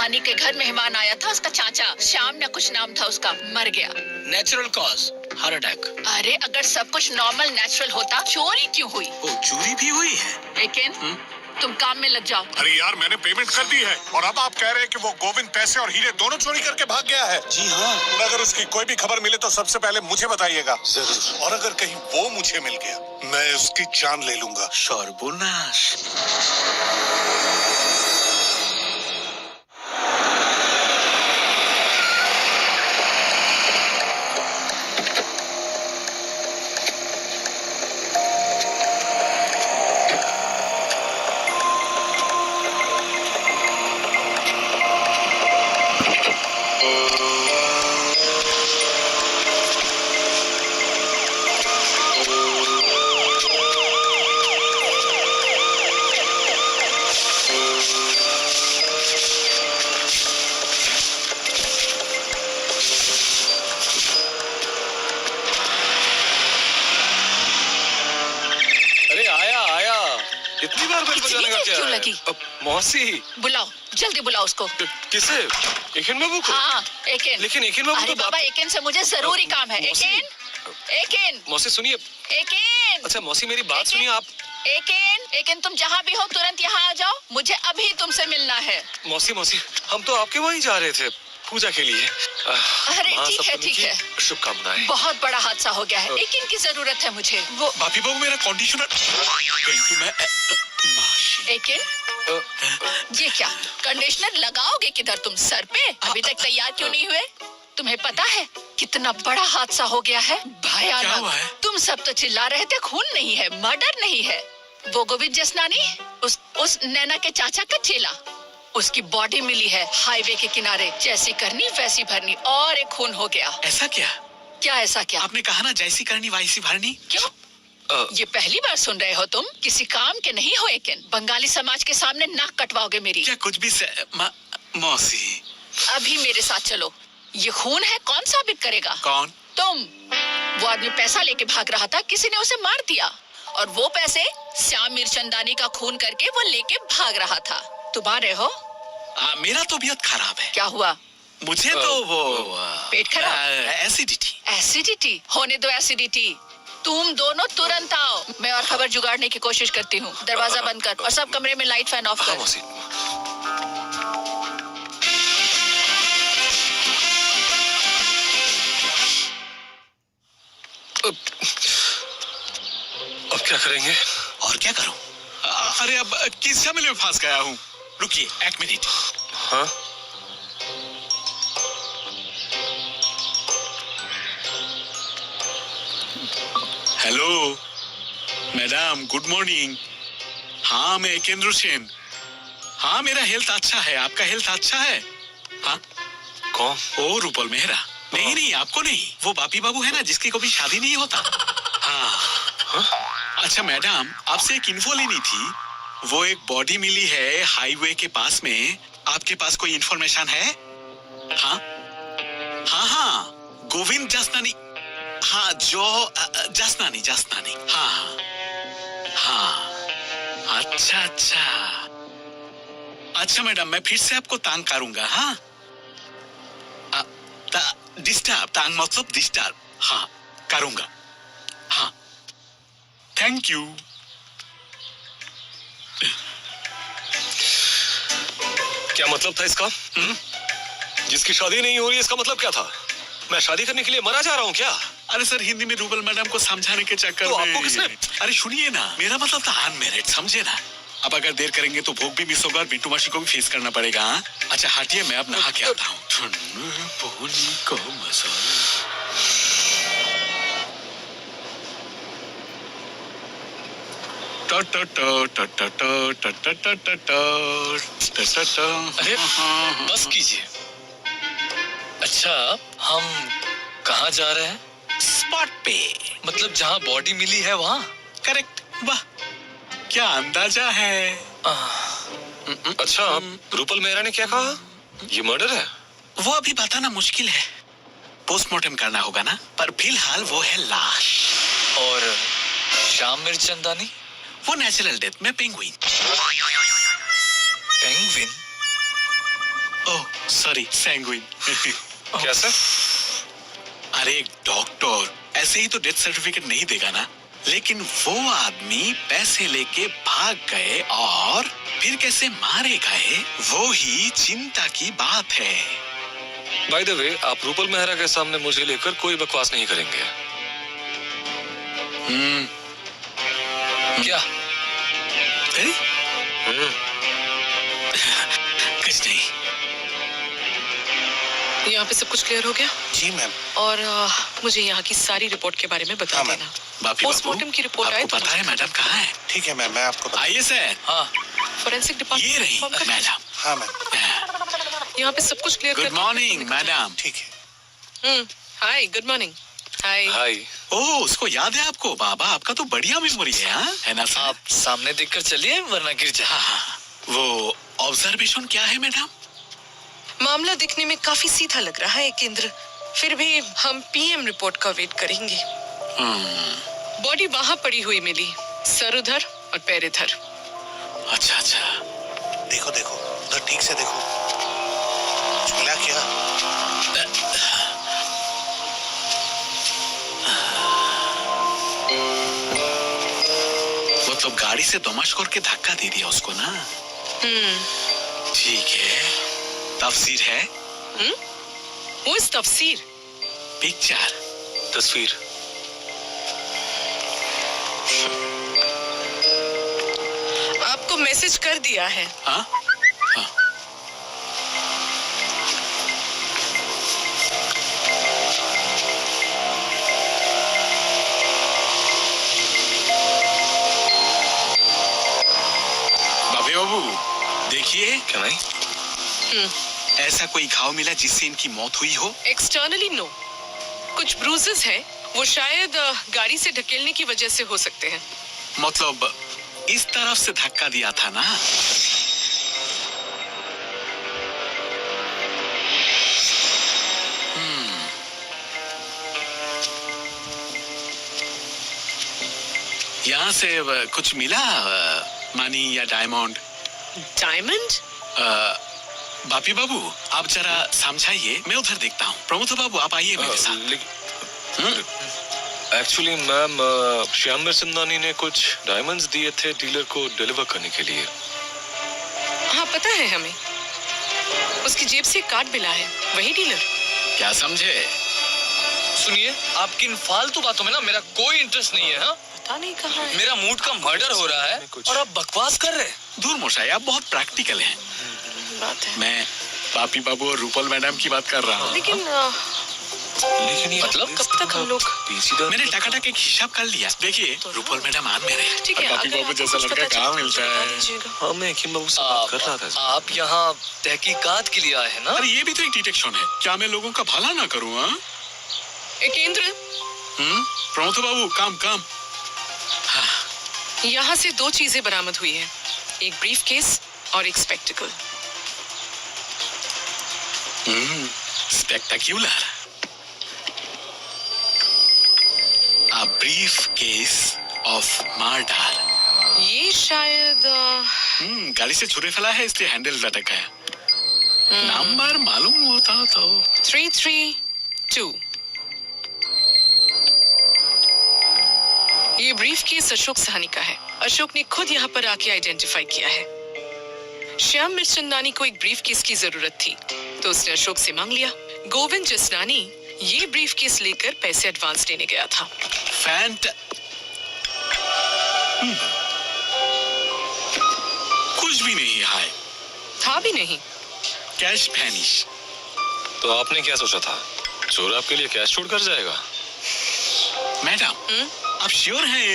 हानि के घर मेहमान आया था, उसका चाचा श्याम न कुछ नाम था उसका, मर गया। Natural cause, heart attack. अरे अगर सब कुछ नॉर्मल नेचुरल होता, चोरी क्यों हुई? ओ, चोरी भी हुई है? लेकिन तुम काम में लग जाओ। अरे यार, मैंने पेमेंट कर दी है और अब आप कह रहे हैं कि वो गोविंद पैसे और हीरे दोनों चोरी करके भाग गया है। जी हाँ। अगर उसकी कोई भी खबर मिले तो सबसे पहले मुझे बताइएगा। जरूर। और अगर कहीं वो मुझे मिल गया, मैं उसकी जान ले लूंगा। सर्वनाश। इतनी बार बेल बजाने का क्या क्यों है? लगी? मौसी बुलाओ, जल्दी बुलाओ उसको। किसे? एकेन बाबू को? हाँ, एकेन। लेकिन एकेन बाबू अरे तो बाबा, एकेन से मुझे जरूरी काम है। मौसी। एकेन, एकेन, मौसी सुनिए। एकेन। अच्छा मौसी मेरी बात एकेन। सुनिए आप। एकेन, एकेन तुम जहाँ भी हो तुरंत यहाँ आ जाओ, मुझे अभी तुमसे मिलना है। मौसी मौसी, हम तो आपके वहीं जा रहे थे पूजा के लिए। अरे ठीक है, ठीक है। शुभकामनाएं। बहुत बड़ा हादसा हो गया है, एकेन की जरूरत है मुझे। वो बापी बाबू मेरा कंडीशनर। एकेन, ये क्या कंडीशनर लगाओगे किधर तुम? सर पे? अभी तक तैयार क्यों नहीं हुए? तुम्हें पता है कितना बड़ा हादसा हो गया है? क्या भयानक। हुआ है? तुम सब तो चिल्ला रहे थे, खून नहीं है, मर्डर नहीं है। वो गोविंद जसनानी, उस नैना के चाचा का चेला, उसकी बॉडी मिली है हाईवे के किनारे। जैसी करनी वैसी भरनी, और एक खून हो गया। ऐसा क्या? क्या ऐसा क्या? आपने कहा ना जैसी करनी वैसी भरनी। क्यों? ये पहली बार सुन रहे हो तुम? किसी काम के नहीं हो एकेन। बंगाली समाज के सामने नाक कटवाओगे मेरी। क्या कुछ भी मौसी। अभी मेरे साथ चलो। ये खून है, कौन साबित करेगा? कौन? तुम। वो आदमी पैसा लेके भाग रहा था, किसी ने उसे मार दिया, और वो पैसे श्याम मिर्चंदानी का खून करके वो लेके भाग रहा था। तुम्हारे हो? मेरा तबीयत खराब है। क्या हुआ? मुझे तो वो पेट खराब? एसिडिटी। एसिडिटी? होने दो एसिडिटी। तुम दोनों तुरंत आओ, मैं और खबर जुगाड़ने की कोशिश करती हूँ। दरवाजा बंद कर और सब कमरे में लाइट फैन ऑफ कर। मौसी। अब क्या करेंगे? और क्या करूं? अरे अब किस झमेले में फंस गया हूँ। रुकिए एक मिनट। हाँ? Hello madam, good morning. हाँ मैं केंद्र सेन। हाँ मेरा हेल्थ अच्छा है, आपका हेल्थ अच्छा है? हाँ। कौन? ओ रूपल मेहरा। नहीं नहीं आपको नहीं, वो बापी बाबू है ना जिसकी कभी शादी नहीं होता। हाँ। अच्छा मैडम, आपसे एक इन्फो लेनी थी। वो एक बॉडी मिली है हाईवे के पास में, आपके पास कोई इन्फॉर्मेशन है? हाँ हाँ हाँ, गोविंद जसनानी। हाँ जो जसनानी जसनानी। हाँ हाँ। अच्छा अच्छा अच्छा मैडम, मैं फिर से आपको तांग करूंगा। हाँ डिस्टर्ब, तांग मतलब डिस्टर्ब। हाँ करूंगा। हाँ थैंक यू। क्या मतलब था इसका? जिसकी शादी नहीं हो रही, इसका मतलब क्या था? मैं शादी करने के लिए मरा जा रहा हूँ क्या? अरे सर, हिंदी में रूबल मैडम को समझाने के चक्कर तो में। आपको किसने? अरे सुनिए ना, मेरा मतलब था अनमैरिड, समझे ना। अब अगर देर करेंगे तो भोग भी मिस होगा और बिट्टू मासी को भी फेस करना पड़ेगा। हाँ? अच्छा हटिए, मैं अब नहा के आता हूँ। अरे बस कीजिए। अच्छा हम कहाँ जा रहे हैं? स्पॉट पे। मतलब जहाँ बॉडी मिली है वहाँ? करेक्ट। वाह क्या अंदाजा है। अच्छा रूपल मेहरा ने क्या कहा? ये मर्डर है? वो अभी बताना मुश्किल है, पोस्टमार्टम करना होगा ना, पर फिलहाल वो है लाश। और श्याम मिर्चंदानी? वो नेचुरल डेथ में penguin. Penguin? Oh sorry sanguine. कैसे? अरे एक डॉक्टर ऐसे ही तो डेथ सर्टिफिकेट नहीं देगा ना, लेकिन वो आदमी पैसे लेके भाग गए और फिर कैसे मारे गए वो ही चिंता की बात है। बाय द वे, आप रूपल मेहरा के सामने मुझे लेकर कोई बकवास नहीं करेंगे। क्या? कुछ नहीं। यहाँ पे सब कुछ क्लियर हो गया? जी मैम। और मुझे यहाँ की सारी रिपोर्ट के बारे में बता हाँ, देना। बापी पोस्टमार्टम की रिपोर्ट आए आपको तो पता है मैडम कहाँ है? ठीक है मैम, मैं आपको आइए सर। हाँ, फोरेंसिक ये डिपार्टमेंट रही इन्फॉर्म कर- मैडम। हाँ मैम, यहाँ पे सब कुछ क्लियर गुड मॉर्निंग मैडम। ठीक है। हाय, गुड मॉर्निंग। हाय। हाय। ओह, उसको याद है आपको? बाबा आपका तो बढ़िया मेमोरी है, हाँ? है ना सर? आप सामने देखकर चलिए वरना गिर जाए। हाँ। वो ऑब्जर्वेशन क्या है मैडम? मामला दिखने में काफी सीधा लग रहा है केंद्र, फिर भी हम पीएम रिपोर्ट का वेट करेंगे। बॉडी वहाँ पड़ी हुई मिली, सर उधर और पैर इधर। अच्छा अच्छा। देखो देखो, उधर ठीक से देखो। झूला क्या? मतलब गाड़ी से दमाश करके धक्का दे दिया उसको ना? ठीक है। तफसीर है? वो इस तफसीर पिक्चर। तस्वीर। आपको मैसेज कर दिया है। हाँ? हाँ। बाबे बाबू देखिए। क्या नहीं? ऐसा कोई घाव मिला जिससे इनकी मौत हुई हो? एक्सटर्नली नो, कुछ ब्रूजेस हैं, वो शायद गाड़ी से ढकेलने की वजह से हो सकते हैं। मतलब इस तरफ से धक्का दिया था ना? यहाँ से कुछ मिला? मनी या डायमंड? डायमंड? बापी बाबू आप जरा समझाइए, मैं उधर देखता हूँ। प्रमोद बाबू आप आइए मेरे साथ। एक्चुअली मैम, श्याम मिर्चंदानी ने कुछ डायमंड्स दिए थे डीलर को डिलीवर करने के लिए। हाँ पता है हमें, उसकी जेब से कार्ड मिला है, वही डीलर। क्या समझे? सुनिए, आपकी इन फालतू बातों में ना मेरा कोई इंटरेस्ट नहीं है। हाँ, पता नहीं कहाँ है। मेरा मूड का मर्डर हो रहा है और आप बकवास कर रहे हैं। दूर मोशाई, आप बहुत प्रैक्टिकल हैं। बात है। मैं पापी बाबू और रूपल मैडम की बात कर रहा हूँ। लेकिन लेकिन ये मतलब कब तक हम लोग? मैंने टकाटक एक हिसाब कर लिया। देखिए रूपल मैडम आन में रहे। ठीक है, और पापी अगर बाबू आपको जैसा कुछ लड़का पता कहाँ चले तो मिलता बता है? दीजिएगा। हाँ, मैं हकीम बाबू से बात कर रहा था। आप यहाँ तहकीकात के लिए आए हैं ना? अरे ये भी तो एक डिटेक्शन है। क्या मैं लोगों का भला ना करूँ? हाँ, केंद्र, प्रमोद बाबू काम काम। यहाँ से दो चीजें बरामद हुई है, एक ब्रीफ केस और एक spectacled. स्पेक्टाक्युलर। A brief case of murder. ये शायद गाड़ी से छुरे फैला है इसलिए हैंडल लटक गया। नंबर मालूम होता तो। 332। ये ब्रीफ केस अशोक सहानी का है। अशोक ने खुद यहाँ पर आके आइडेंटिफाई किया है। श्याम मिर्चंदानी को एक ब्रीफ केस की जरूरत थी तो उसने अशोक से मांग लिया। गोविंद जसनानी ये ब्रीफ केस लेकर पैसे एडवांस लेने गया था। कुछ भी नहीं है। था भी नहीं। Cash vanish. तो आपने क्या सोचा था? चोर आपके लिए कैश छोड़ कर जाएगा? मैडम आप श्योर हैं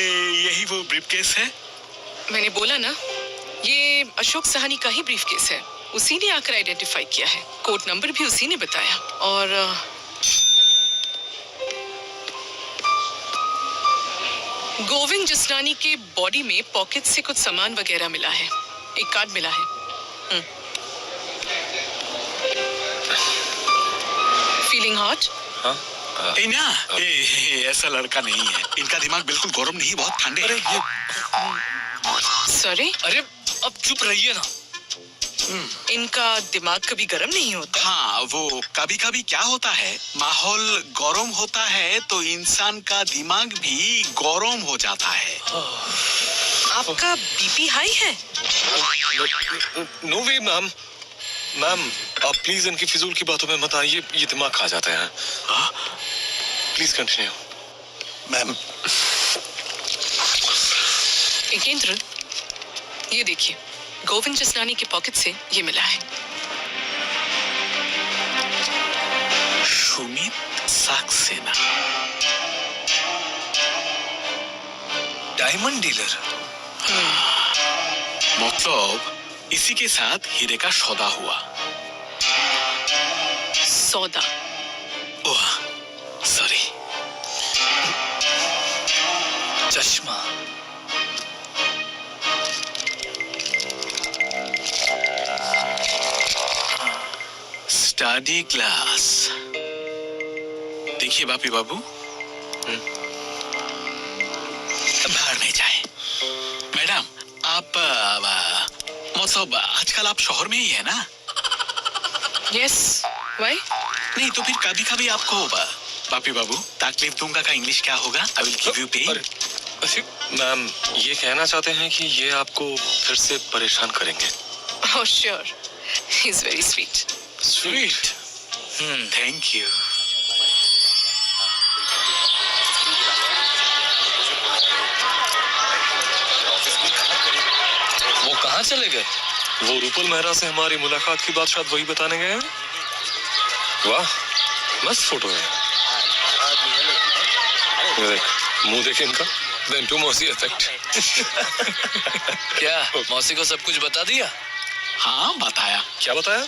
यही वो ब्रीफ केस है? मैंने बोला ना, ये अशोक सहानी का ही ब्रीफ केस है। उसी ने आकर आइडेंटिफाई किया है, कोड नंबर भी उसी ने बताया। और गोविंद जसनानी के बॉडी में पॉकेट से कुछ सामान वगैरह मिला है, एक कार्ड मिला है। Feeling hot? हाँ? ना ऐसा लड़का नहीं है। इनका दिमाग बिल्कुल गरम नहीं, बहुत ठंडे हैं। सॉरी। अरे अब चुप रहिए ना। इनका दिमाग कभी गर्म नहीं होता? हाँ, वो कभी कभी क्या होता है, माहौल गरम होता है तो इंसान का दिमाग भी गरम हो जाता है। आपका बीपी हाई है? नो वे मैम। मैम आप प्लीज इनकी फिजूल की बातों में मत आइए, ये दिमाग खा जाते हैं। Please continue ma'am. केंद्र, ये देखिए, गोविंद जसनानी के पॉकेट से ये मिला है। Sumit Saxena, diamond dealer. मतलब इसी के साथ हीरे का सौदा हुआ। सौदा? Oh sorry. चश्मा। Study class. देखिए बापी बाबू, बाहर नहीं जाए। मैडम आप मतलब आजकल आप शहर में ही है ना? Yes, why? नहीं तो फिर कभी कभी आपको बापी बाबू तकलीफ दूंगा का इंग्लिश क्या होगा? I will give you pen. Ma'am ये कहना चाहते हैं कि ये आपको फिर से परेशान करेंगे। Oh sure, he is very sweet. Sweet. Thank you. वो कहाँ चले गए? वो रूपल मेहरा से हमारी मुलाकात की बात शायद वही बताने गए हैं। वाह मस्त फोटो है। ये देख, मुंह देखे इनका, देन टू मौसी इफेक्ट। क्या मौसी को सब कुछ बता दिया? हाँ बताया। क्या बताया?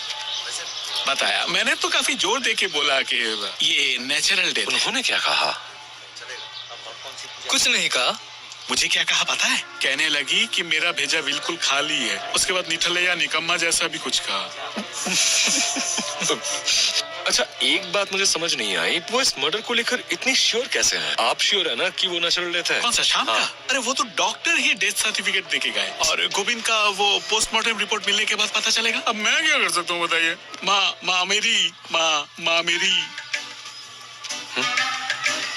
बताया मैंने तो काफी जोर दे के बोला कि ये नेचुरल डेथ। उन्होंने क्या कहा? कुछ नहीं कहा। मुझे क्या कहा पता है? कहने लगी कि मेरा भेजा बिल्कुल खाली है। उसके बाद निठल्ले या निकम्मा जैसा भी कुछ कहा। अच्छा एक बात मुझे समझ नहीं आई, वो इस मर्डर को लेकर इतनी श्योर कैसे हैं? आप श्योर है ना कि वो नेचुरल डेथ है? कौन सा शाम हाँ। का? अरे वो तो डॉक्टर ही डेथ सर्टिफिकेट देके गए और गोविंद का वो पोस्टमार्टम रिपोर्ट मिलने के बाद पता चलेगा। अब मैं क्या कर सकता हूँ बताइए? माँ मेरी।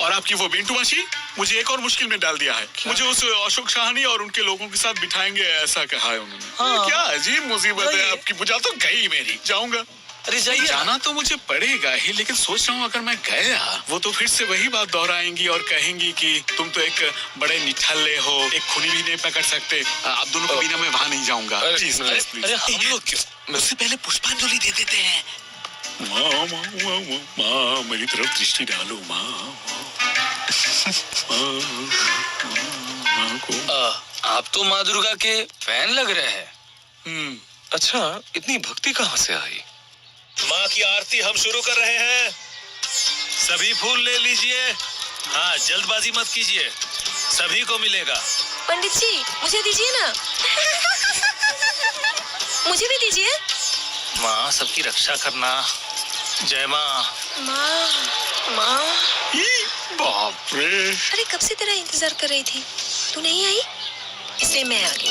और आपकी वो बिंटू मासी मुझे एक और मुश्किल में डाल दिया है। मुझे उस अशोक शाहनी और उनके लोगों के साथ बिठाएंगे ऐसा कहा है उन्होंने। हाँ। क्या अजीब मुसीबत है आपकी। बुझा तो गई मेरी। जाऊंगा। अरे जाइए। जाना तो मुझे पड़ेगा ही, लेकिन सोच रहा हूँ अगर मैं गया वो तो फिर से वही बात दोहराएंगी और कहेंगी कि तुम तो एक बड़े निठल्ले हो, एक खूनी भी नहीं पकड़ सकते। आप दोनों के बिना मैं वहाँ नहीं जाऊंगा। अरे, प्लीज अरे, प्लीज अरे हम लोग क्यों? उससे पहले पुष्पांजलि दे देते हैं। माँ मेरी तरफ दृष्टि डालो माँ को। आप तो माँ दुर्गा के फैन लग रहे हैं। अच्छा इतनी भक्ति कहाँ से आई? माँ की आरती हम शुरू कर रहे हैं। सभी फूल ले लीजिए। हाँ जल्दबाजी मत कीजिए, सभी को मिलेगा। पंडित जी मुझे दीजिए ना। मुझे भी दीजिए। माँ सबकी रक्षा करना। जय माँ। माँ बाप रे। अरे कब से तेरा इंतजार कर रही थी, तू नहीं आई इसलिए मैं आ गई।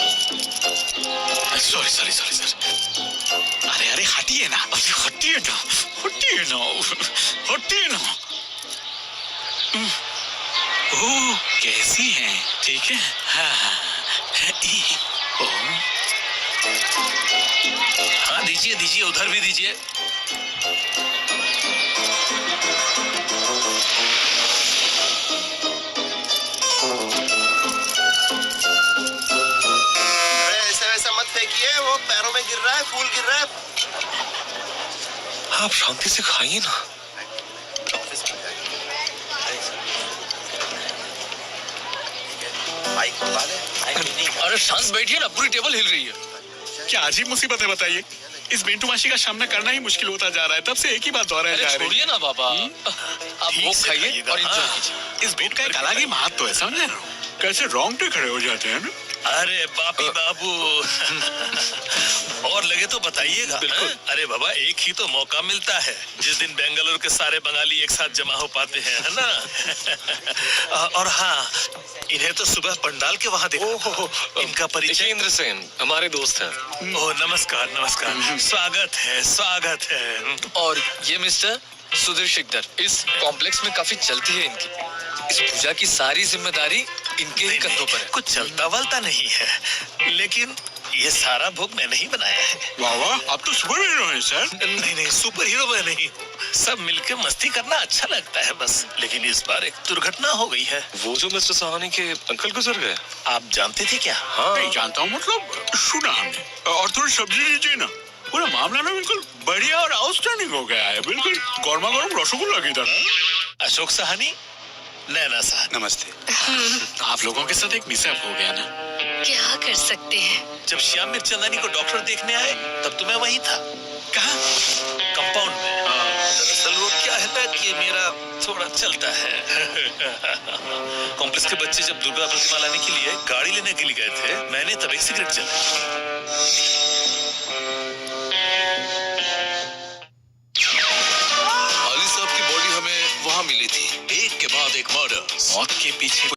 सॉरी। अरे हटिए ना, हटिए ना। ओह कैसी हैं? ठीक है। हाँ। हाँ दीजिए उधर भी दीजिए। ऐसा मत फेंकिए, वो पैरों में गिर रहा है, फूल गिर रहा है। आप शांति से खाइए ना। अरे शांत बैठिए ना, पूरी टेबल हिल रही है। क्या अजीब मुसीबत है बताइए। इस बिंटू मासी का सामना करना ही मुश्किल होता जा रहा है। तब से एक ही बात दोहराया जा रही है। छोड़िए ना बाबा, आप ठीक वो से खाइए खाइएगा। और एंजॉय हाँ। कीजिए। इस भूख का एक अलग ही महत्व है, समझे ना? कैसे रोंगटे खड़े हो जाते हैं ना। अरे बापी बाबू और लगे तो बताइएगा। अरे बाबा एक ही तो मौका मिलता है जिस दिन बेंगलुरु के सारे बंगाली एक साथ जमा हो पाते हैं, है ना? और हाँ इन्हें तो सुबह पंडाल के वहाँ देखा था। इनका परिचय? इंद्र सेन हमारे दोस्त हैं। ओह नमस्कार नमस्कार, स्वागत है स्वागत है। और ये मिस्टर सुधीर शिकदर, इस कॉम्प्लेक्स में काफी चलती है इनकी। इस पूजा की सारी जिम्मेदारी इनके ही कंधों पर है। कुछ चलता वलता नहीं है, लेकिन ये सारा भोग मैंने ही बनाया है। वाह वाह, आप तो सुपर हीरो हैं सर। नहीं सुपर हीरो मैं नहीं हूँ, सब मिलकर मस्ती करना अच्छा लगता है बस। लेकिन इस बार एक दुर्घटना हो गई है। वो जो मिस्टर सहानी के अंकल गुजर गए। आप जानते थे क्या? हाँ नहीं जानता हूँ, मतलब सुना हमने। और थोड़ी सब्जी लीजिए ना, पूरा मामला ना बिल्कुल बढ़िया और आउटस्टैंडिंग हो गया है, बिल्कुल गर्मा गर्म रसगुल्ला की तरह। अशोक सहानी, नैना सहानी। नमस्ते। आप लोगों के साथ एक मिसअप हो गया ना। क्या कर सकते हैं? जब श्याम मिर्चंदानी को डॉक्टर देखने आए तब तो मैं वहीं था। कहाँ? कंपाउंड में। दरअसल वो क्या है ना कि मेरा थोड़ा चलता है। कॉम्प्लेक्स के बच्चे जब दुर्गा प्रतिमा लाने के लिए गाड़ी लेने के लिए गए थे, मैंने तब एक सिगरेट जलाई। अली साहब की बॉडी हमें वहाँ मिली थी, एक के बाद एक मर्डर। मौत के पीछे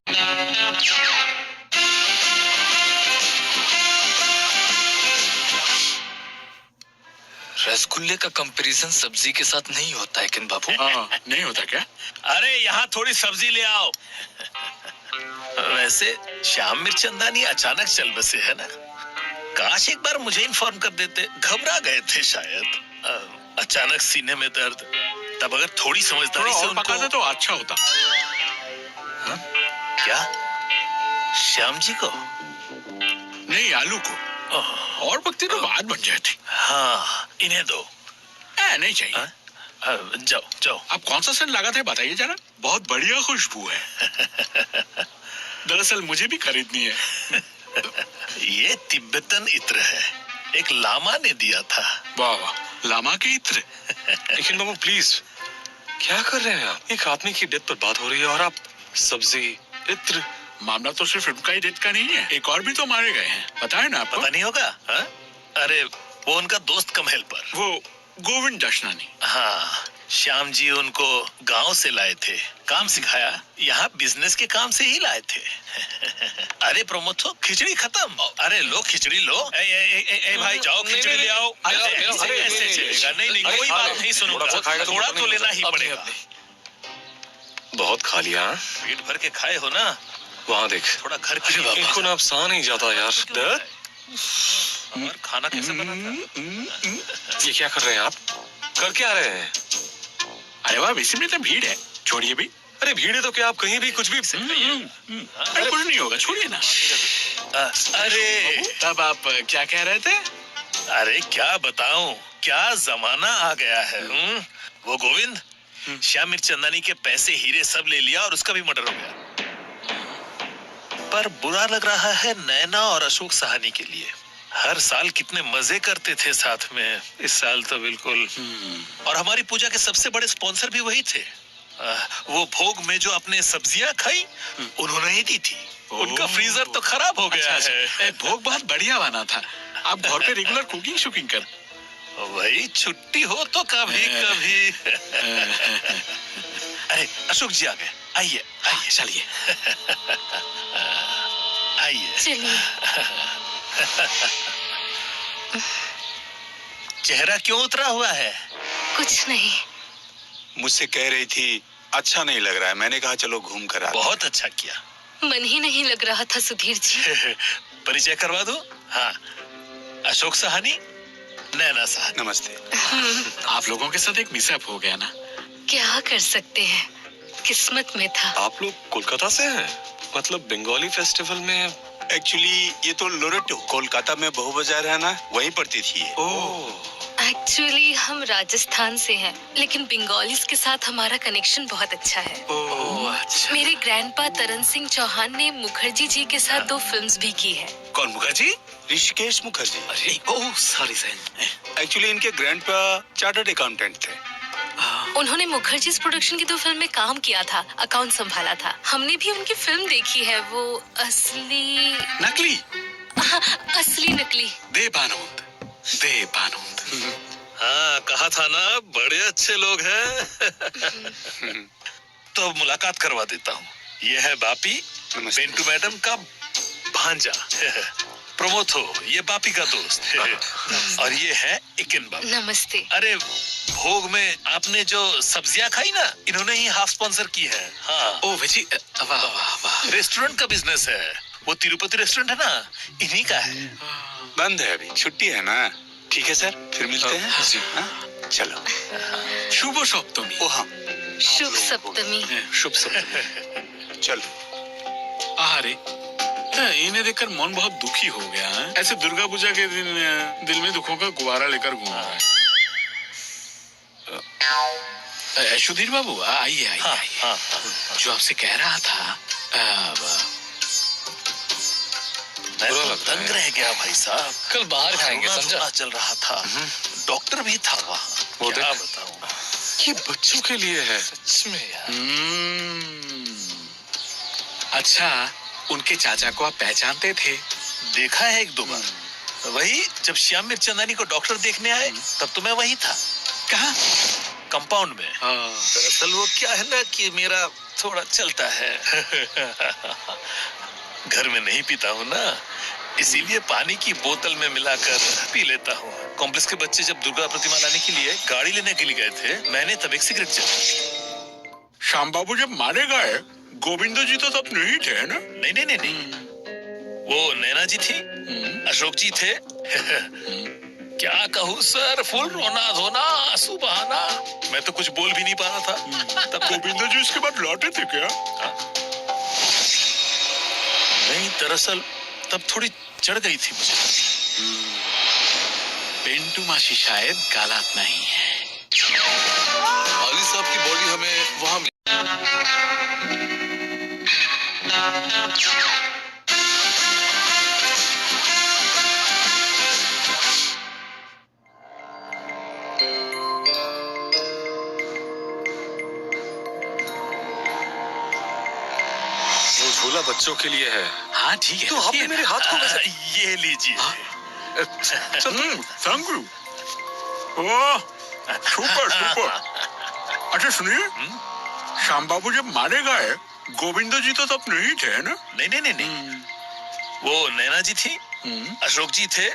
रसगुल्ले का कंपैरिजन सब्जी के साथ नहीं होता है किन बाबू। हाँ, नहीं होता क्या? अरे यहाँ थोड़ी सब्जी ले आओ। वैसे श्याम मिर्चंदानी अचानक चल बसे है ना, काश एक बार मुझे इन्फॉर्म कर देते। घबरा गए थे शायद, अचानक सीने में दर्द। तब अगर थोड़ी समझदारी से और पका दे उनको। तो अच्छा होता। क्या? श्याम जी को? नहीं, आलू को। और पकती तो बात बन जाती। हाँ, इन्हें दो। नहीं चाहिए। जाओ जाओ। आप कौन सा सेंट लगाते हैं बताइए जरा, बहुत बढ़िया खुशबू है। दरअसल मुझे भी खरीदनी है। ये तिब्बतन इत्र है, एक लामा ने दिया था। वाह वाह, लामा के इत्र। लेकिन बाबू प्लीज, क्या कर रहे हैं आप? एक आदमी की डेथ पर बात हो रही है और आप सब्जी इत्र। मामला तो सिर्फ इनका ही डेथ का नहीं है, एक और भी तो मारे गए हैं, पता है ना आपको? पता नहीं होगा? हा? अरे वो उनका दोस्त कम हेल्पर, वो गोविंद दशनानी। हाँ, श्याम जी उनको गांव से लाए थे, काम सिखाया, यहाँ बिजनेस के काम से ही लाए थे। अरे प्रमोथो, खिचड़ी खत्म। अरे लो खिचड़ी लो। ए भाई जाओ खिचड़ी ले आओ। ऐसे चलेगा? नहीं कोई बात नहीं, सुनूंगा। थोड़ा तो लेना ही पड़ेगा। बहुत खा लिया। पेट भर के खाए हो ना? वहाँ देख, थोड़ा घर की इनको ना अब सहा नहीं जाता यार। दर्द? और खाना कैसे बना था? ये क्या कर रहे हैं आप? कर क्या रहे हैं? अरे वाह, वैसे में तो भीड़ है, छोड़िए भी। अरे भीड़ है तो क्या आप कहीं भी कुछ भी। अरे कुछ नहीं होगा, छोड़िए ना। अरे तब आप क्या कह रहे थे? अरे क्या बताऊं, क्या जमाना आ गया है। वो गोविंद श्याम मिर्चंदानी के पैसे हीरे सब ले लिया और उसका भी मर्डर हो गया। पर बुरा लग रहा है नैना और अशोक सहानी के लिए। हर साल कितने मजे करते थे साथ में, इस साल तो बिल्कुल। और हमारी पूजा के सबसे बड़े स्पॉन्सर भी वही थे। वो भोग में जो आपने सब्जियां खाई, उन्होंने ही दी थी। उनका फ्रीजर तो खराब हो गया है। भोग बहुत बढ़िया बना था। आप घर पे रेगुलर कुकिंग शुकिंग कर। वही छुट्टी हो तो कभी कभी। अरे अशोक जी आ गए, आइए आइए चलिए। आइए। चलिए। चेहरा क्यों उतरा हुआ है? कुछ नहीं। मुझसे कह रही थी अच्छा नहीं लग रहा है, मैंने कहा चलो घूम कर आते। बहुत अच्छा किया। मन ही नहीं लग रहा था सुधीर जी। परिचय करवा दो। हाँ, अशोक सहानी, नैना सहानी। नमस्ते। आप लोगों के साथ एक मिसअप हो गया ना। क्या कर सकते हैं, किस्मत में था। आप लोग कोलकाता से हैं? मतलब बंगाली फेस्टिवल में। एक्चुअली ये तो लोरेटो कोलकाता में बहु बाजार है ना, वहीं पड़ती थी ये। ओह। एक्चुअली हम राजस्थान से हैं, लेकिन बंगालीज के साथ हमारा कनेक्शन बहुत अच्छा है। ओह अच्छा। मेरे ग्रैंडपा तरन सिंह चौहान ने मुखर्जी जी के साथ 2 फिल्म्स भी की है। कौन मुखर्जी? ऋषिकेश मुखर्जी। अरे ओह सॉरी सर। एक्चुअली इनके ग्रैंडपा चार्टर्ड अकाउंटेंट थे। उन्होंने मुखर्जी प्रोडक्शन की 2 फिल्म में काम किया था, अकाउंट संभाला था। हमने भी उनकी फिल्म देखी है, वो असली नकली। हाँ, असली नकली। देवानंद। हाँ, कहा था ना बड़े अच्छे लोग हैं। तो अब मुलाकात करवा देता हूँ। ये है बापी नमस्ते। पिंटू मैडम का भांजा प्रमोथो, ये बापी का दोस्त और ये है इकिन बाबू। नमस्ते। अरे भोग में आपने जो सब्जियां खाई ना, इन्होंने ही हाफ स्पॉन्सर की है। हाँ, ओ वजी, वाह वाह वाह। रेस्टोरेंट का बिजनेस है, वो तिरुपति रेस्टोरेंट है ना, इन्हीं का है। बंद है अभी, छुट्टी है ना। ठीक है सर, फिर मिलते हैं। जी। हाँ, चलो। शुभ सप्तमी। ओ हाँ, शुभ सप्तमी। शुभ सप्तमी। चलो। अरे इन्हें देखकर मन बहुत दुखी हो गया है। ऐसे दुर्गा पूजा के दिन दिल में दुखों का गुब्बारा लेकर घूम रहा है। सुधीर बाबू आइए आइए हाँ, आइए। हाँ, जो आपसे कह रहा था, मैं तो तंग रह गया भाई साहब। कल बाहर खाएंगे, रोना समझा? धोना चल रहा था, डॉक्टर भी था वहाँ। वो क्या देख। बताऊं, ये बच्चों के लिए है। सच में यार। अच्छा, उनके चाचा को आप पहचानते थे? देखा है एक दो बार। वही जब श्याम मिर्चंदानी को डॉक्टर देखने आए, तब तो मैं वही था, कहाँ? कंपाउंड में। दरअसल वो क्या है ना कि मेरा थोड़ा चलता है। घर में नहीं पीता हूँ ना, इसीलिए पानी की बोतल में मिलाकर पी लेता हूँ। कॉम्प्लेक्स के बच्चे जब दुर्गा प्रतिमा लाने के लिए गाड़ी लेने के लिए गए थे, मैंने तब एक सिगरेट जलाई। श्याम बाबू जब मारे गए, गोविंद जी तो तब नहीं थे ना? नहीं नहीं नहीं नहीं, वो नैना जी थी, अशोक जी थे। क्या कहूँ सर, फुल रोना धोना, आंसू बहाना। मैं तो कुछ बोल भी नहीं पा रहा था। तब गोविंद जी इसके बाद लौटे थे क्या? नहीं, दरअसल तब थोड़ी चढ़ गई थी मुझे। पिंटू मासी शायद गालात नहीं है। अली साहब की बॉडी हमें वहाँ वो झूला बच्चों के लिए है। हाँ ठीक है। तो आपने मेरे हाथ को कैसे? ये लीजिए। Thank you. Oh, super super. अच्छा सुनिए, श्याम बाबू जब मारे गए, गोविंद जी तो तब नहीं थे ना? नहीं नहीं नहीं नहीं, वो नैना जी थी, अशोक जी थे।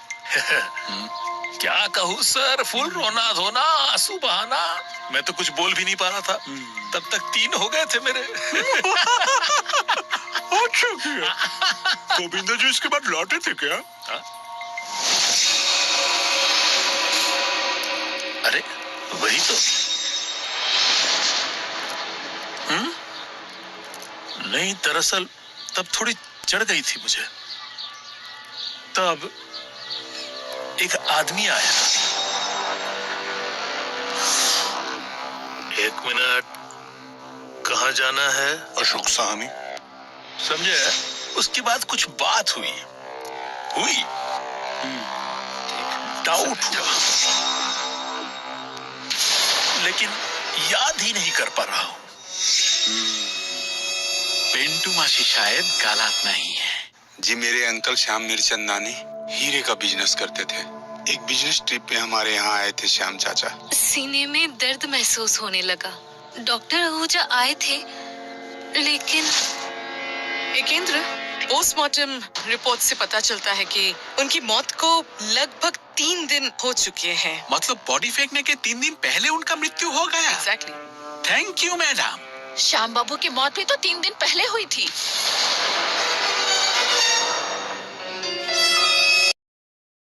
क्या कहूँ सर, फुल रोना धोना, आंसू बहाना। मैं तो कुछ बोल भी नहीं पा रहा था। तब तक 3 हो गए थे मेरे। अच्छा किया। गोविंद जी इसके बाद लौटे थे क्या? अरे वही तो। नहीं, दरअसल तब थोड़ी चढ़ गई थी मुझे। तब एक आदमी आया। 1 मिनट, कहाँ जाना है? अशोक साहनी। समझे? उसके बाद कुछ बात हुई डाउट हुआ, लेकिन याद ही नहीं कर पा रहा हूँ। पिंटू मासी शायद गालात नहीं है। जी, मेरे अंकल श्याम मिर्चंदानी हीरे का बिजनेस करते थे। एक बिजनेस ट्रिप पे हमारे यहाँ आए थे श्याम चाचा। सीने में दर्द महसूस होने लगा। डॉक्टर आहूजा आए थे, लेकिन एकेंद्र, पोस्टमार्टम रिपोर्ट से पता चलता है कि उनकी मौत को लगभग 3 दिन हो चुके हैं। मतलब बॉडी फेंकने के 3 दिन पहले उनका मृत्यु हो गया? Exactly. Thank you madam. Shyam babu की मौत भी तो 3 दिन पहले हुई थी।